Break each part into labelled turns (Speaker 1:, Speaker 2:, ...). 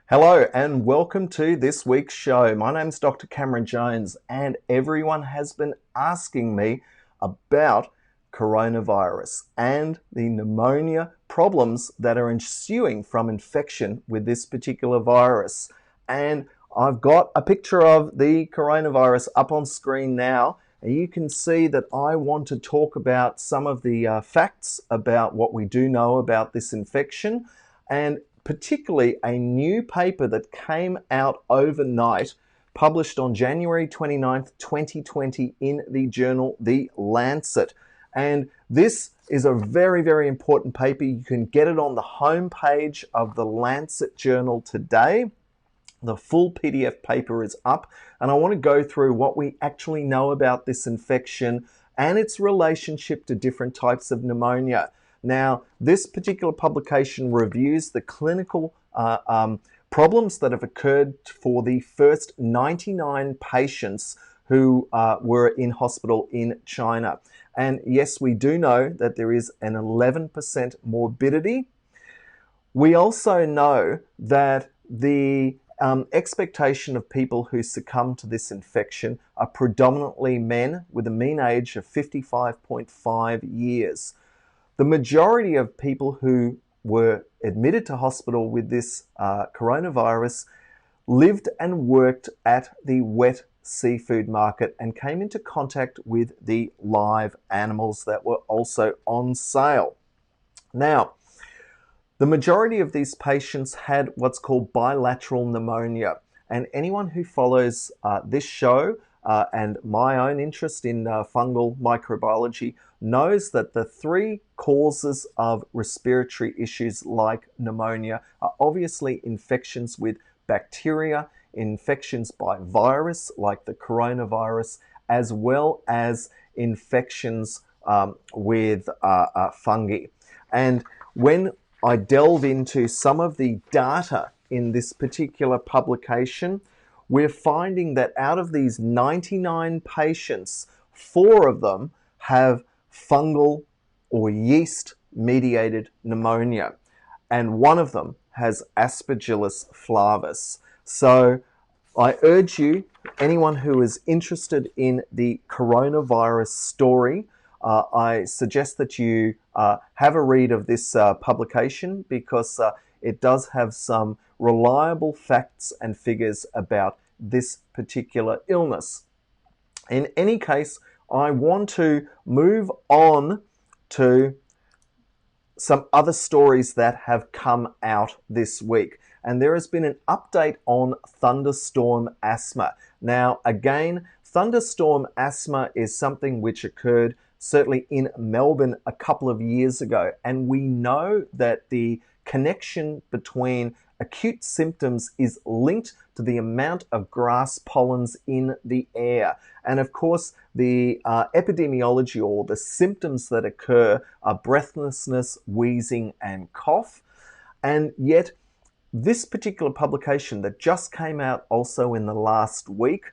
Speaker 1: Hello and welcome to this week's show. My name's Dr. Cameron Jones and everyone has been asking me about coronavirus and the pneumonia problems that are ensuing from infection with this particular virus. And I've got a picture of the coronavirus up on screen now. And you can see that I want to talk about some of the facts about what we do know about this infection, and particularly a new paper that came out overnight, published on January 29th, 2020 in the journal The Lancet. And this is a very, very important paper. You can get it on the homepage of the Lancet journal today. The full PDF paper is up, and I want to go through what we actually know about this infection and its relationship to different types of pneumonia. Now, this particular publication reviews the clinical problems that have occurred for the first 99 patients who were in hospital in China. And yes, we do know that there is an 11% morbidity. We also know that the expectation of people who succumb to this infection are predominantly men with a mean age of 55.5 years. The majority of people who were admitted to hospital with this coronavirus lived and worked at the wet seafood market and came into contact with the live animals that were also on sale. Now, the majority of these patients had what's called bilateral pneumonia, and anyone who follows this show and my own interest in fungal microbiology knows that the three causes of respiratory issues like pneumonia are obviously infections with bacteria, infections by virus like the coronavirus, as well as infections with fungi. And when I delve into some of the data in this particular publication, we're finding that out of these 99 patients, 4 of them have fungal or yeast-mediated pneumonia, and 1 of them has Aspergillus flavus. So I urge you, anyone who is interested in the coronavirus story, I suggest that you have a read of this publication, because it does have some reliable facts and figures about this particular illness. In any case, I want to move on to some other stories that have come out this week. And there has been an update on thunderstorm asthma. Now, again, thunderstorm asthma is something which occurred certainly in Melbourne a couple of years ago. And we know that the connection between acute symptoms is linked to the amount of grass pollens in the air. And of course, the epidemiology or the symptoms that occur are breathlessness, wheezing, and cough. And yet, this particular publication that just came out also in the last week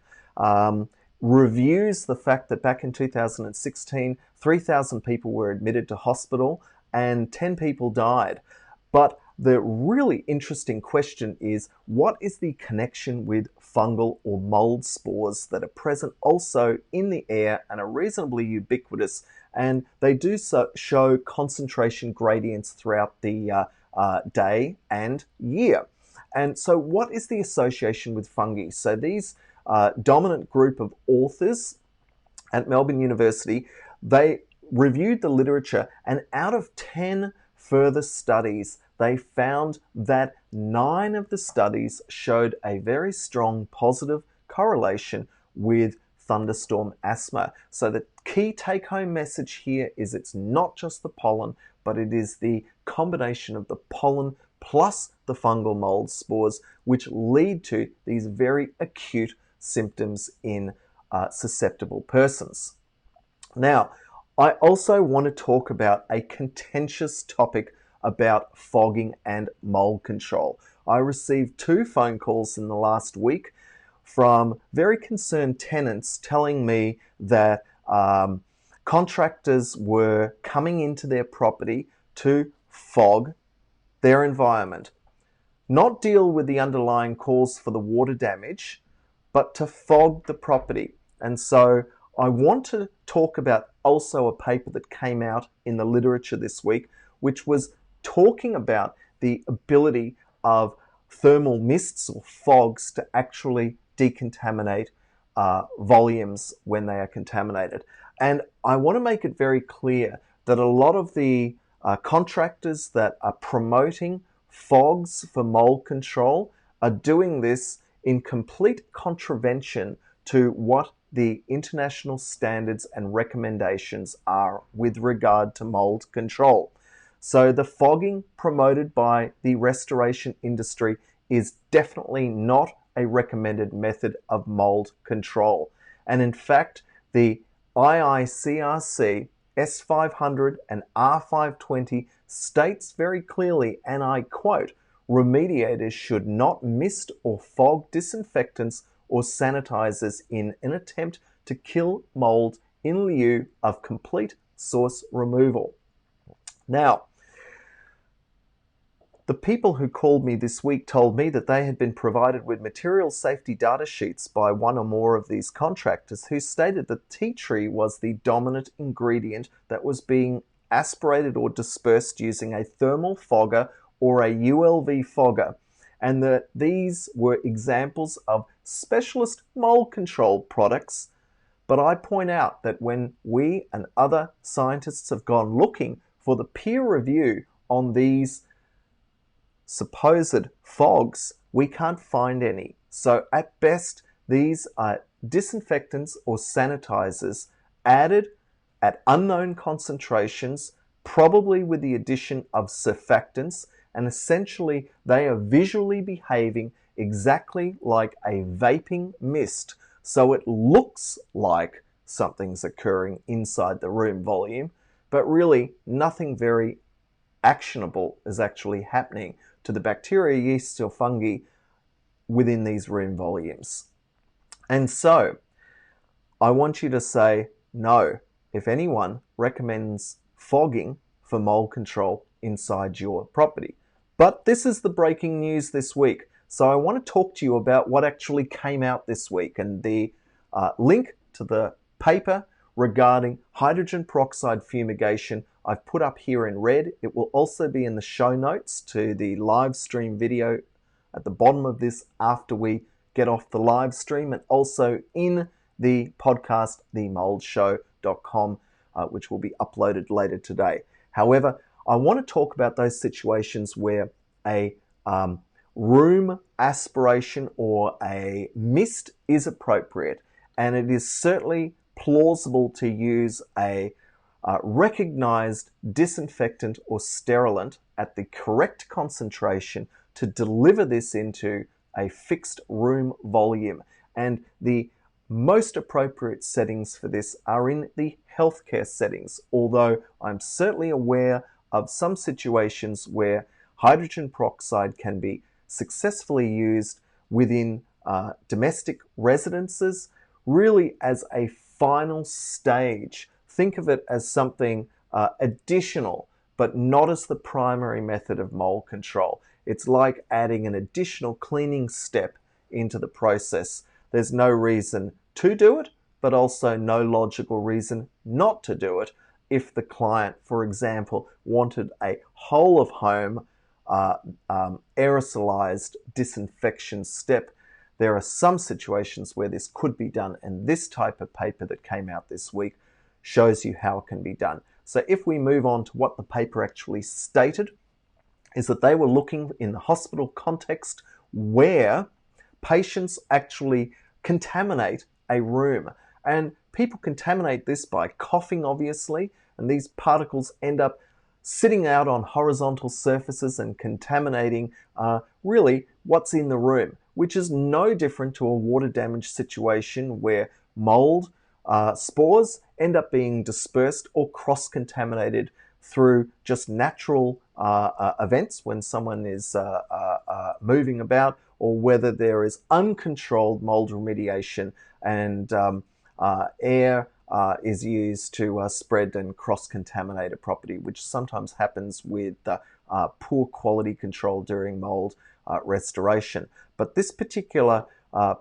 Speaker 1: reviews the fact that back in 2016, 3,000 people were admitted to hospital and 10 people died. But the really interesting question is, what is the connection with fungal or mold spores that are present also in the air and are reasonably ubiquitous? And they do show concentration gradients throughout the day and year. And so what is the association with fungi? So these dominant group of authors at Melbourne University, they reviewed the literature, and out of 10 further studies, they found that 9 of the studies showed a very strong positive correlation with thunderstorm asthma. So the key take-home message here is it's not just the pollen, but it is the combination of the pollen plus the fungal mold spores which lead to these very acute symptoms in susceptible persons. Now, I also want to talk about a contentious topic about fogging and mold control. I received 2 phone calls in the last week from very concerned tenants telling me that contractors were coming into their property to fog their environment. not deal with the underlying cause for the water damage, but to fog the property. And so I want to talk about also a paper that came out in the literature this week, which was talking about the ability of thermal mists or fogs to actually decontaminate volumes when they are contaminated. And I want to make it very clear that a lot of the contractors that are promoting fogs for mold control are doing this in complete contravention to what the international standards and recommendations are with regard to mold control. So the fogging promoted by the restoration industry is definitely not a recommended method of mold control. And in fact, the IICRC S500 and R520 states very clearly, and I quote, remediators should not mist or fog disinfectants or sanitizers in an attempt to kill mold in lieu of complete source removal. Now, the people who called me this week told me that they had been provided with material safety data sheets by one or more of these contractors who stated that tea tree was the dominant ingredient that was being aspirated or dispersed using a thermal fogger or a ULV fogger, and that these were examples of specialist mold control products. But I point out that when we and other scientists have gone looking for the peer review on these supposed fogs, we can't find any. So at best, these are disinfectants or sanitizers added at unknown concentrations, probably with the addition of surfactants, and essentially they are visually behaving exactly like a vaping mist. So it looks like something's occurring inside the room volume, but really nothing very actionable is actually happening to the bacteria, yeasts, or fungi within these room volumes. And so I want you to say no if anyone recommends fogging for mold control inside your property. But this is the breaking news this week. So I want to talk to you about what actually came out this week, and the link to the paper regarding hydrogen peroxide fumigation I've put up here in red. It will also be in the show notes to the live stream video at the bottom of this after we get off the live stream, and also in the podcast, themoldshow.com, which will be uploaded later today. However, I want to talk about those situations where a room aspiration or a mist is appropriate, and it is certainly plausible to use a recognized disinfectant or sterilant at the correct concentration to deliver this into a fixed room volume. And the most appropriate settings for this are in the healthcare settings, although I'm certainly aware of some situations where hydrogen peroxide can be successfully used within domestic residences, really as a final stage. Think of it as something additional, but not as the primary method of mold control. It's like adding an additional cleaning step into the process. There's no reason to do it, but also no logical reason not to do it if the client, for example, wanted a whole of home aerosolized disinfection step. There are some situations where this could be done, and this type of paper that came out this week shows you how it can be done. So if we move on to what the paper actually stated, is that they were looking in the hospital context where patients actually contaminate a room. And people contaminate this by coughing, obviously, and these particles end up sitting out on horizontal surfaces and contaminating really what's in the room, which is no different to a water damage situation where mold spores end up being dispersed or cross-contaminated through just natural events when someone is moving about, or whether there is uncontrolled mold remediation and air is used to spread and cross-contaminate a property, which sometimes happens with poor quality control during mold restoration. But this particular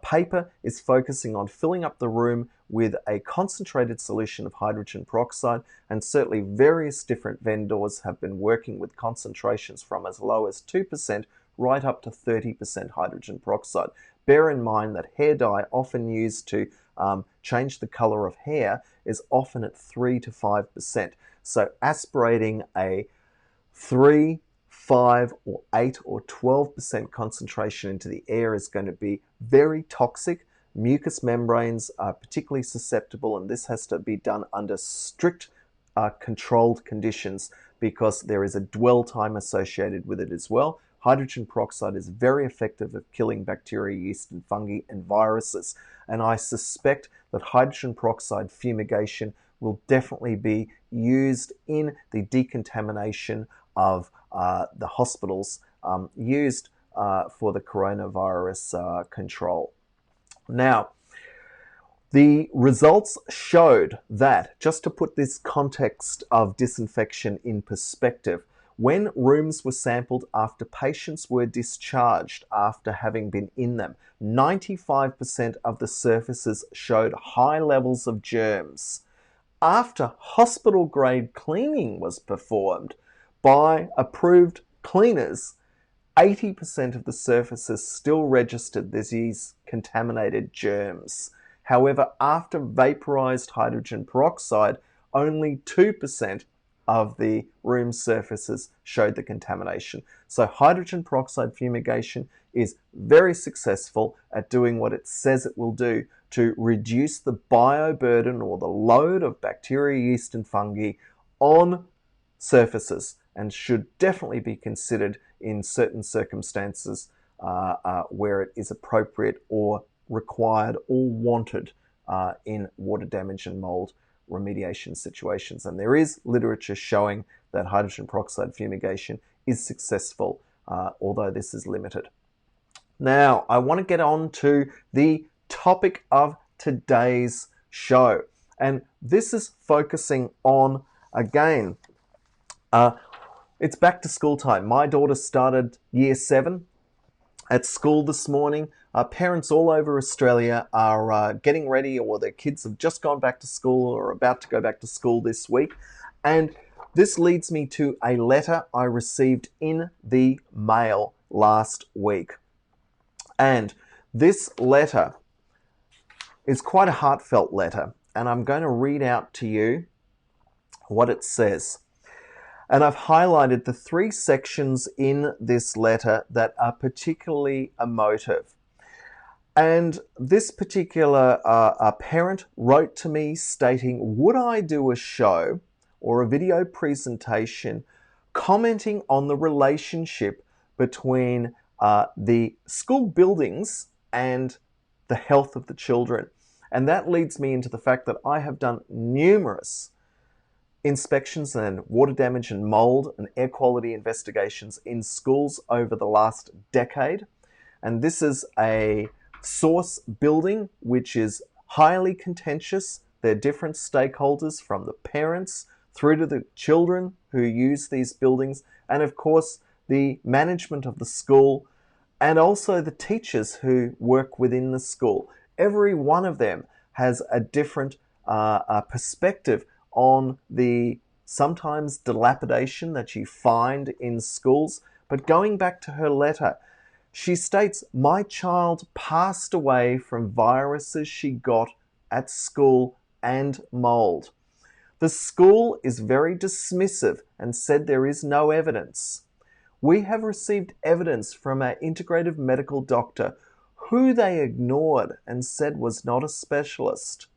Speaker 1: paper is focusing on filling up the room with a concentrated solution of hydrogen peroxide, and certainly various different vendors have been working with concentrations from as low as 2% right up to 30% hydrogen peroxide. Bear in mind that hair dye, often used to change the color of hair, is often at 3 to 5%. So aspirating a 3, 5, or 8 or 12% concentration into the air is going to be very toxic. Mucous membranes are particularly susceptible, and this has to be done under strict controlled conditions because there is a dwell time associated with it as well. Hydrogen peroxide is very effective at killing bacteria, yeast, and fungi and viruses. And I suspect that hydrogen peroxide fumigation will definitely be used in the decontamination of the hospitals used for the coronavirus control. Now, the results showed that, just to put this context of disinfection in perspective, when rooms were sampled after patients were discharged after having been in them, 95% of the surfaces showed high levels of germs. After hospital-grade cleaning was performed by approved cleaners, 80% of the surfaces still registered these contaminated germs. However, after vaporized hydrogen peroxide, only 2% of the room surfaces showed the contamination. So hydrogen peroxide fumigation is very successful at doing what it says it will do to reduce the bioburden or the load of bacteria, yeast, and fungi on surfaces, and should definitely be considered in certain circumstances where it is appropriate or required or wanted in water damage and mold remediation situations. And there is literature showing that hydrogen peroxide fumigation is successful, although this is limited. Now, I want to get on to the topic of today's show. And this is focusing on, again, it's back to school time. My daughter started year 7 at school this morning. Parents all over Australia are getting ready, or their kids have just gone back to school or are about to go back to school this week. And this leads me to a letter I received in the mail last week. And this letter is quite a heartfelt letter, and I'm going to read out to you what it says. And I've highlighted the 3 sections in this letter that are particularly emotive. And this particular parent wrote to me stating, would I do a show or a video presentation commenting on the relationship between the school buildings and the health of the children? And that leads me into the fact that I have done numerous inspections and water damage and mold and air quality investigations in schools over the last decade. And this is a source building which is highly contentious. There are different stakeholders, from the parents through to the children who use these buildings, and of course the management of the school, and also the teachers who work within the school. Every one of them has a different perspective on the sometimes dilapidation that you find in schools. But going back to her letter, she states, my child passed away from viruses she got at school and mold. The school is very dismissive and said there is no evidence. We have received evidence from our integrative medical doctor, who they ignored and said was not a specialist.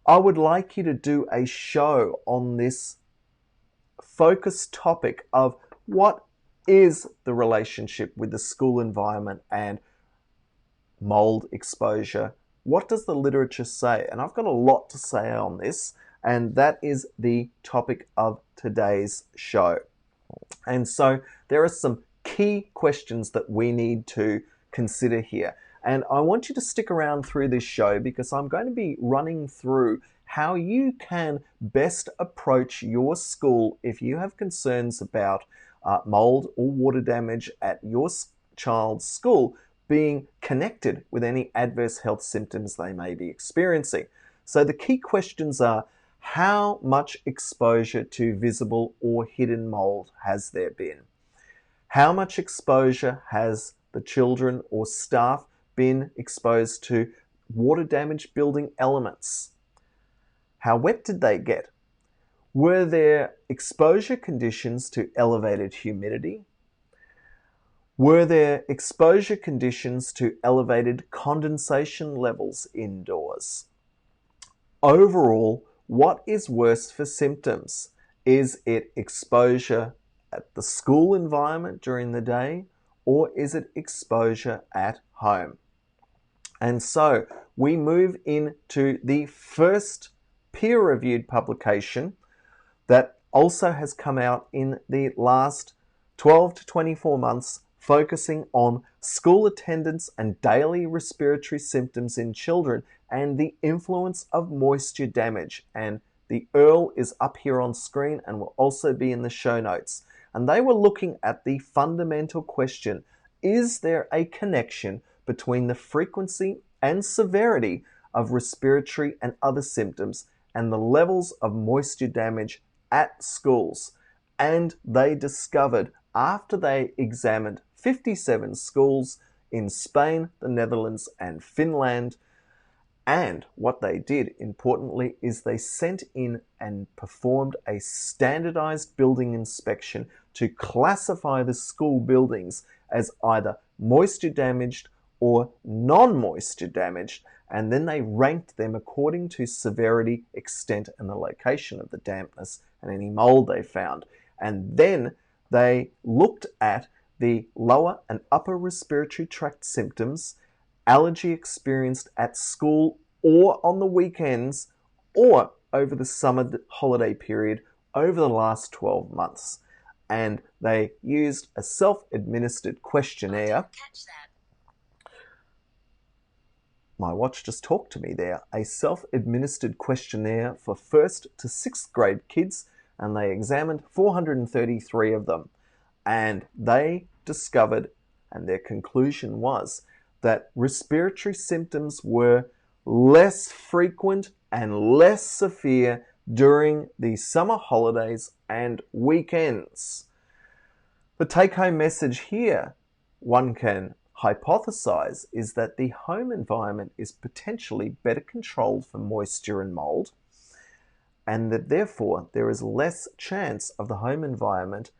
Speaker 1: I would like you to do a show on this focused topic of what is the relationship with the school environment and mold exposure. What does the literature say? And I've got a lot to say on this, and that is the topic of today's show. And so there are some key questions that we need to consider here. And I want you to stick around through this show, because I'm going to be running through how you can best approach your school if you have concerns about mold or water damage at your child's school being connected with any adverse health symptoms they may be experiencing. So the key questions are, how much exposure to visible or hidden mold has there been? How much exposure has the children or staff been exposed to water damaged building elements? How wet did they get? Were there exposure conditions to elevated humidity? Were there exposure conditions to elevated condensation levels indoors? Overall, what is worse for symptoms? Is it exposure at the school environment during the day, or is it exposure at home? And so we move into the first peer-reviewed publication that also has come out in the last 12 to 24 months, focusing on school attendance and daily respiratory symptoms in children and the influence of moisture damage. And the URL is up here on screen and will also be in the show notes. And they were looking at the fundamental question, is there a connection between the frequency and severity of respiratory and other symptoms and the levels of moisture damage at schools? And they discovered, after they examined 57 schools in Spain, the Netherlands, and Finland, and what they did, importantly, is they sent in and performed a standardized building inspection to classify the school buildings as either moisture damaged or non-moisture damaged, and then they ranked them according to severity, extent, and the location of the dampness and any mold they found. And then they looked at the lower and upper respiratory tract symptoms, allergy experienced at school or on the weekends or over the summer holiday period over the last 12 months. And they used a self-administered questionnaire. My watch just talked to me there. A self-administered questionnaire for 1st to 6th grade kids, and they examined 433 of them. And they discovered, and their conclusion was, that respiratory symptoms were less frequent and less severe during the summer holidays and weekends. The take-home message here, one can hypothesize, is that the home environment is potentially better controlled for moisture and mold, and that therefore there is less chance of the home environment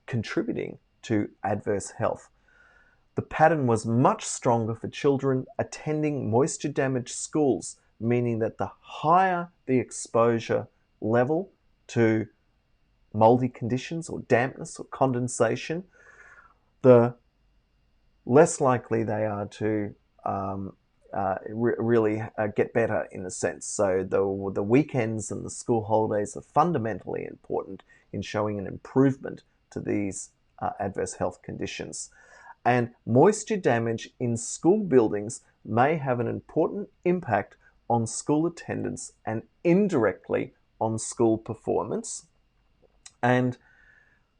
Speaker 1: contributing to adverse health. The pattern was much stronger for children attending moisture-damaged schools, meaning that the higher the exposure level to moldy conditions or dampness or condensation, the less likely they are to really get better in a sense. So the weekends and the school holidays are fundamentally important in showing an improvement to these adverse health conditions. And moisture damage in school buildings may have an important impact on school attendance and indirectly on school performance. And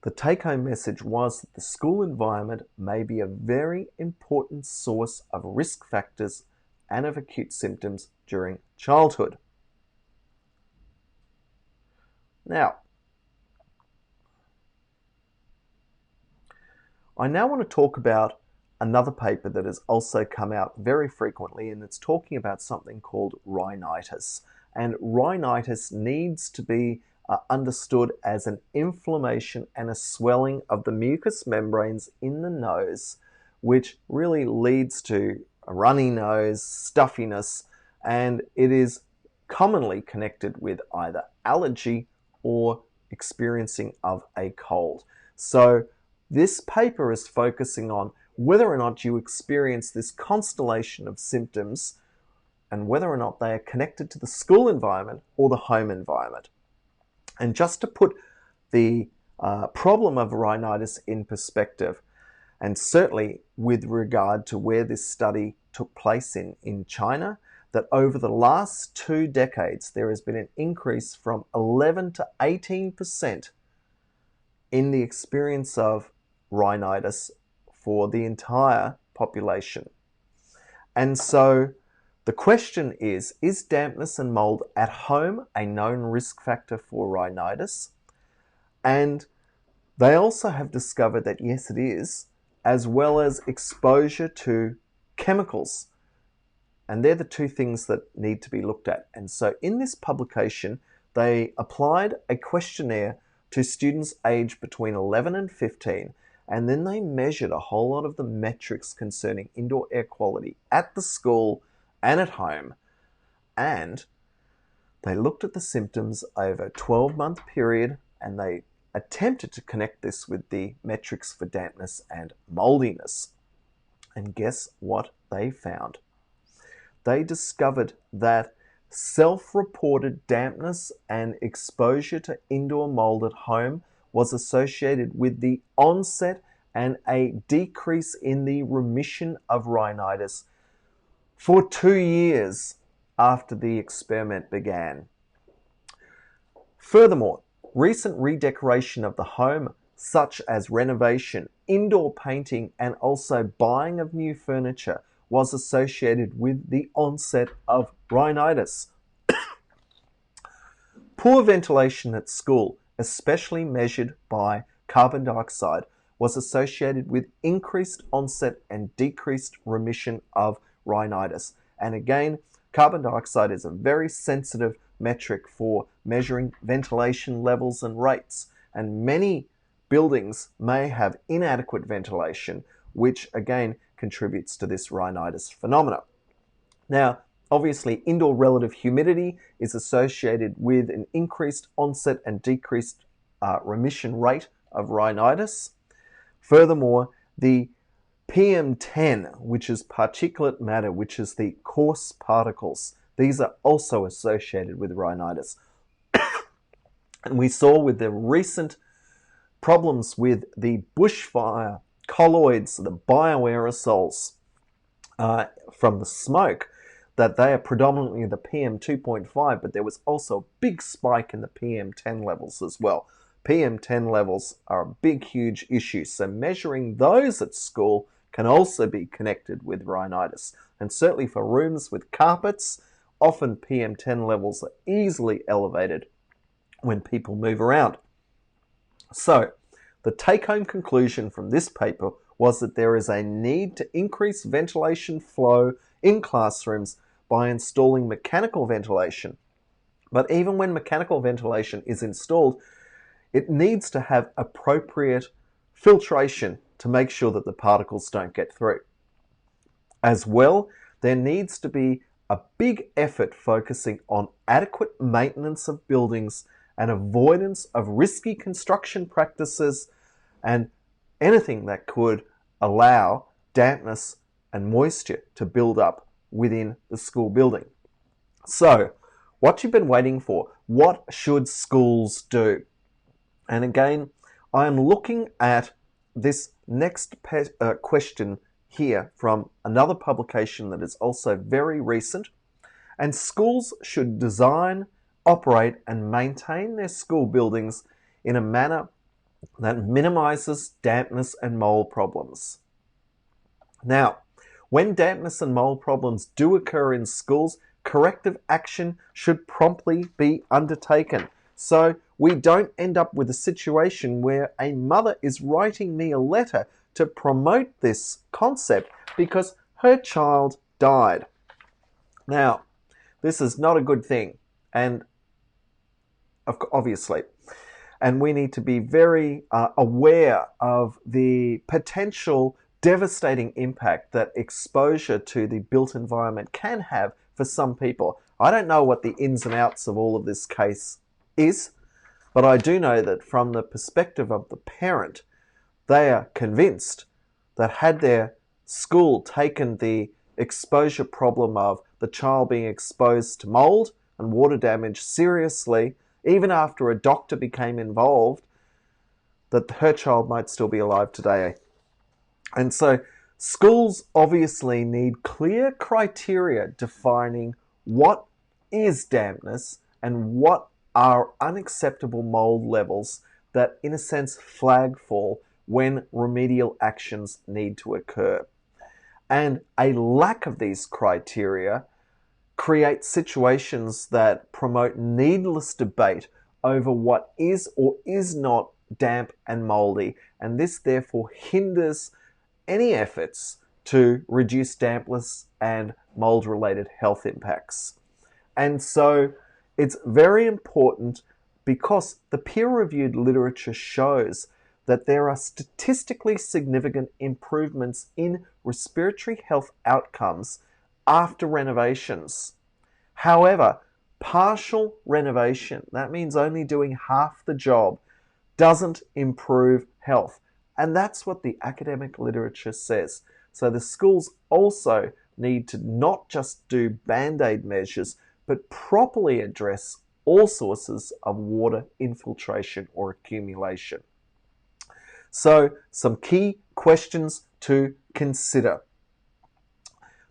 Speaker 1: the take-home message was that the school environment may be a very important source of risk factors and of acute symptoms during childhood. Now, I now want to talk about another paper that has also come out very frequently, and it's talking about something called rhinitis. And rhinitis needs to be understood as an inflammation and a swelling of the mucous membranes in the nose, which really leads to a runny nose, stuffiness, and it is commonly connected with either allergy or experiencing of a cold. So this paper is focusing on whether or not you experience this constellation of symptoms and whether or not they are connected to the school environment or the home environment. And just to put the problem of rhinitis in perspective, and certainly with regard to where this study took place in China, that over the last 2 decades there has been an increase from 11 to 18% in the experience of rhinitis for the entire population. And so the question is dampness and mold at home a known risk factor for rhinitis? And they also have discovered that yes, it is, as well as exposure to chemicals. And they're the two things that need to be looked at. And so in this publication, they applied a questionnaire to students aged between 11 and 15, and then they measured a whole lot of the metrics concerning indoor air quality at the school and at home. And they looked at the symptoms over a 12-month period, and they attempted to connect this with the metrics for dampness and moldiness. And guess what they found? They discovered that self-reported dampness and exposure to indoor mold at home was associated with the onset and a decrease in the remission of rhinitis for 2 years after the experiment began. Furthermore, recent redecoration of the home, such as renovation, indoor painting, and also buying of new furniture, was associated with the onset of rhinitis. Poor ventilation at school, especially measured by carbon dioxide, was associated with increased onset and decreased remission of rhinitis. And again, carbon dioxide is a very sensitive metric for measuring ventilation levels and rates. And many buildings may have inadequate ventilation, which again contributes to this rhinitis phenomena. Now, obviously, indoor relative humidity is associated with an increased onset and decreased remission rate of rhinitis. Furthermore, the PM10, which is particulate matter, which is the coarse particles, these are also associated with rhinitis. And we saw with the recent problems with the bushfire colloids, the bioaerosols from the smoke, that they are predominantly the PM2.5, but there was also a big spike in the PM10 levels as well. PM10 levels are a big, huge issue. So measuring those at school can also be connected with rhinitis. And certainly for rooms with carpets, often PM10 levels are easily elevated when people move around. So the take-home conclusion from this paper was that there is a need to increase ventilation flow in classrooms by installing mechanical ventilation. But even when mechanical ventilation is installed, it needs to have appropriate filtration to make sure that the particles don't get through. As well, there needs to be a big effort focusing on adequate maintenance of buildings and avoidance of risky construction practices and anything that could allow dampness and moisture to build up within the school building. So, what you've been waiting for, what should schools do? And again, I am looking at this next question here from another publication that is also very recent. And schools should design, operate, and maintain their school buildings in a manner that minimizes dampness and mold problems. Now, when dampness and mold problems do occur in schools, corrective action should promptly be undertaken. So we don't end up with a situation where a mother is writing me a letter to promote this concept because her child died. Now, this is not a good thing, and obviously, and we need to be very aware of the potential devastating impact that exposure to the built environment can have for some people. I don't know what the ins and outs of all of this case is, but I do know that from the perspective of the parent, they are convinced that had their school taken the exposure problem of the child being exposed to mold and water damage seriously, even after a doctor became involved, that her child might still be alive today. And so schools obviously need clear criteria defining what is dampness and what are unacceptable mold levels that, in a sense, flag fall when remedial actions need to occur. And a lack of these criteria creates situations that promote needless debate over what is or is not damp and mouldy, and this therefore hinders any efforts to reduce dampness and mold-related health impacts. And so it's very important because the peer-reviewed literature shows that there are statistically significant improvements in respiratory health outcomes after renovations. However, partial renovation, that means only doing half the job, doesn't improve health. And that's what the academic literature says. So the schools also need to not just do band-aid measures, but properly address all sources of water infiltration or accumulation. So some key questions to consider.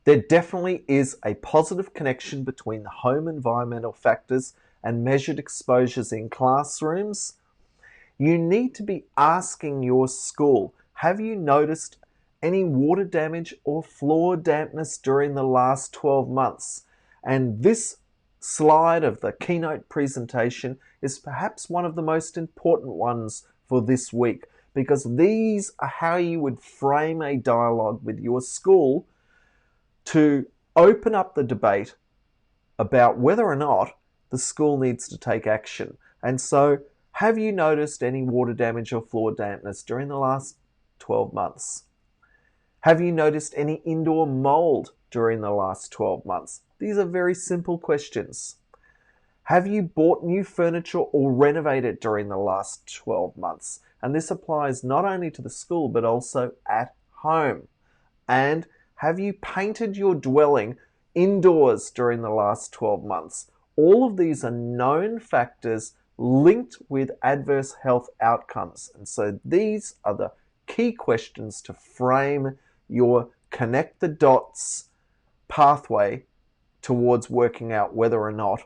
Speaker 1: There definitely is a positive connection between the home environmental factors and measured exposures in classrooms. You need to be asking your school, have you noticed any water damage or floor dampness during the last 12 months? And this slide of the keynote presentation is perhaps one of the most important ones for this week, because these are how you would frame a dialogue with your school to open up the debate about whether or not the school needs to take action. And so, have you noticed any water damage or floor dampness during the last 12 months? Have you noticed any indoor mould during the last 12 months? These are very simple questions. Have you bought new furniture or renovated during the last 12 months? And this applies not only to the school, but also at home. And have you painted your dwelling indoors during the last 12 months? All of these are known factors linked with adverse health outcomes. And so these are the key questions to frame your connect the dots pathway towards working out whether or not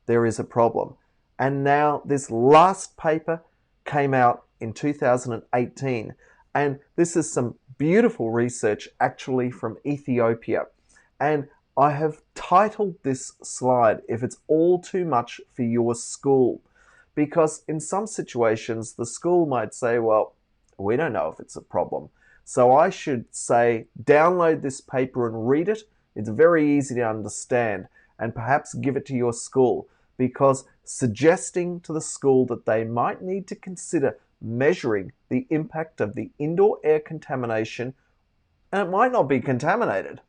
Speaker 1: there is a problem. And now this last paper came out in 2018, and this is some beautiful research actually from Ethiopia. And I have titled this slide, "If It's All Too Much for Your School," because in some situations the school might say, well, we don't know if it's a problem. So I should say, download this paper and read it. It's very easy to understand, and perhaps give it to your school, because suggesting to the school that they might need to consider measuring the impact of the indoor air contamination, and it might not be contaminated,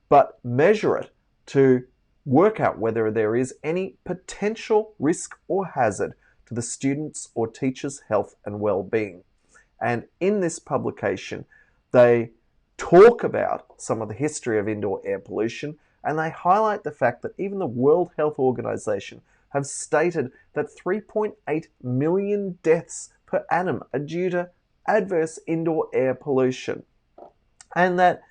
Speaker 1: but measure it to work out whether there is any potential risk or hazard to the students' or teachers' health and well-being. And in this publication, they talk about some of the history of indoor air pollution, and they highlight the fact that even the World Health Organization have stated that 3.8 million deaths per annum are due to adverse indoor air pollution, and that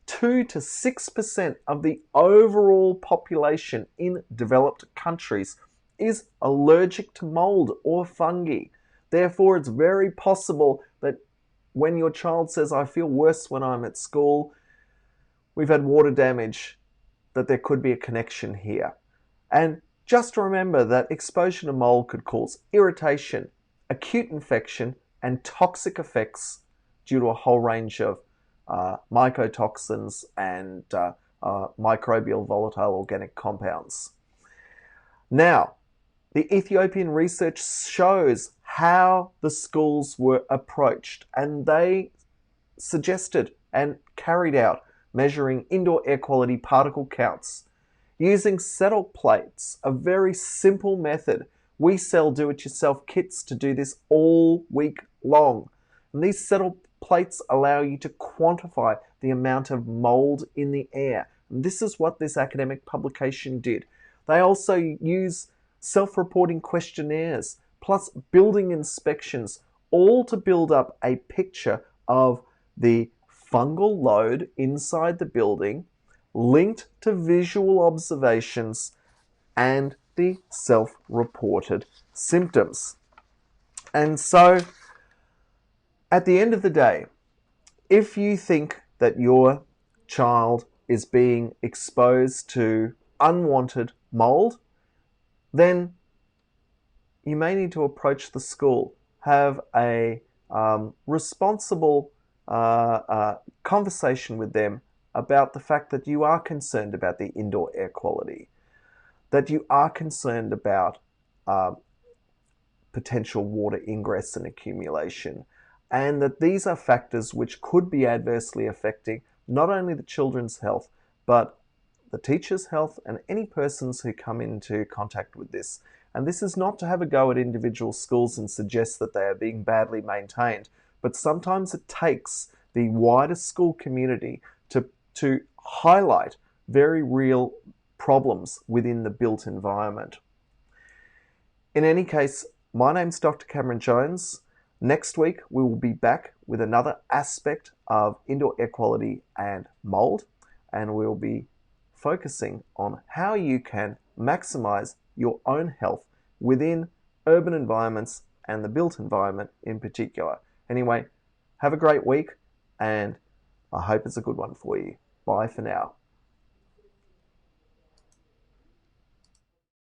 Speaker 1: 2 to 6% of the overall population in developed countries is allergic to mold or fungi. Therefore, it's very possible that when your child says, I feel worse when I'm at school, we've had water damage, that there could be a connection here. And just remember that exposure to mold could cause irritation, acute infection, and toxic effects due to a whole range of mycotoxins and microbial volatile organic compounds. Now, the Ethiopian research shows how the schools were approached, and they suggested and carried out measuring indoor air quality particle counts using settle plates, a very simple method. We sell do-it-yourself kits to do this all week long. And these settle plates allow you to quantify the amount of mold in the air. And this is what this academic publication did. They also use self-reporting questionnaires plus building inspections, all to build up a picture of the fungal load inside the building linked to visual observations and the self-reported symptoms. And so At the end of the day, if you think that your child is being exposed to unwanted mould, then you may need to approach the school, have a responsible conversation with them about the fact that you are concerned about the indoor air quality, that you are concerned about potential water ingress and accumulation, and that these are factors which could be adversely affecting not only the children's health, but the teacher's health and any persons who come into contact with this. And this is not to have a go at individual schools and suggest that they are being badly maintained, but sometimes it takes the wider school community to highlight very real problems within the built environment. In any case, my name's Dr. Cameron Jones. Next week, we will be back with another aspect of indoor air quality and mould, and we'll be focusing on how you can maximize your own health within urban environments and the built environment in particular. Anyway, have a great week, and I hope it's a good one for you. Bye for now.